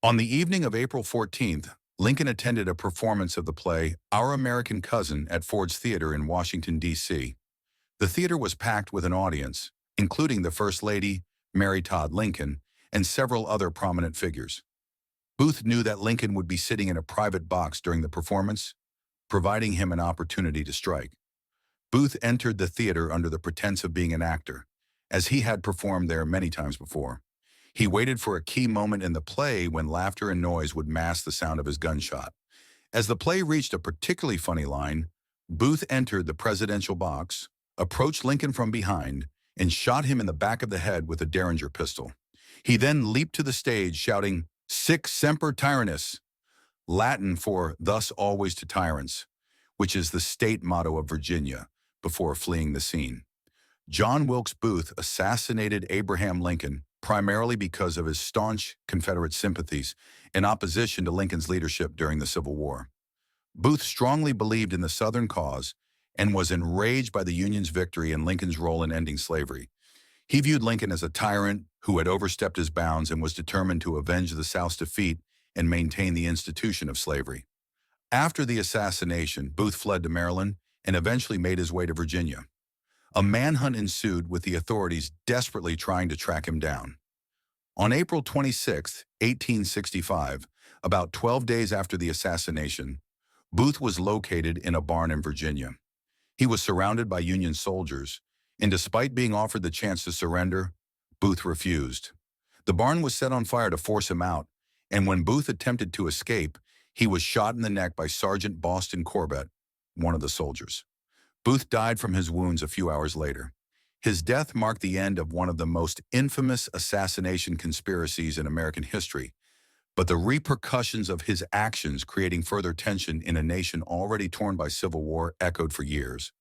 On the evening of April 14th, Lincoln attended a performance of the play Our American Cousin at Ford's Theater in Washington, D.C. The theater was packed with an audience, including the First Lady, Mary Todd Lincoln, and several other prominent figures. Booth knew that Lincoln would be sitting in a private box during the performance, providing him an opportunity to strike. Booth entered the theater under the pretense of being an actor, as he had performed there many times before. He waited for a key moment in the play when laughter and noise would mask the sound of his gunshot. As the play reached a particularly funny line, Booth entered the presidential box, approached Lincoln from behind, and shot him in the back of the head with a Derringer pistol. He then leaped to the stage shouting, "Sic semper tyrannis," Latin for "thus always to tyrants," which is the state motto of Virginia, before fleeing the scene. John Wilkes Booth assassinated Abraham Lincoln primarily because of his staunch Confederate sympathies in opposition to Lincoln's leadership during the Civil War. Booth strongly believed in the Southern cause and was enraged by the Union's victory and Lincoln's role in ending slavery. He viewed Lincoln as a tyrant who had overstepped his bounds and was determined to avenge the South's defeat and maintain the institution of slavery. After the assassination, Booth fled to Maryland and eventually made his way to Virginia. A manhunt ensued with the authorities desperately trying to track him down. On April 26, 1865, about 12 days after the assassination, Booth was located in a barn in Virginia. He was surrounded by Union soldiers, and despite being offered the chance to surrender, Booth refused. The barn was set on fire to force him out, and when Booth attempted to escape, he was shot in the neck by Sergeant Boston Corbett, one of the soldiers. Booth died from his wounds a few hours later. His death marked the end of one of the most infamous assassination conspiracies in American history, but the repercussions of his actions creating further tension in a nation already torn by civil war echoed for years.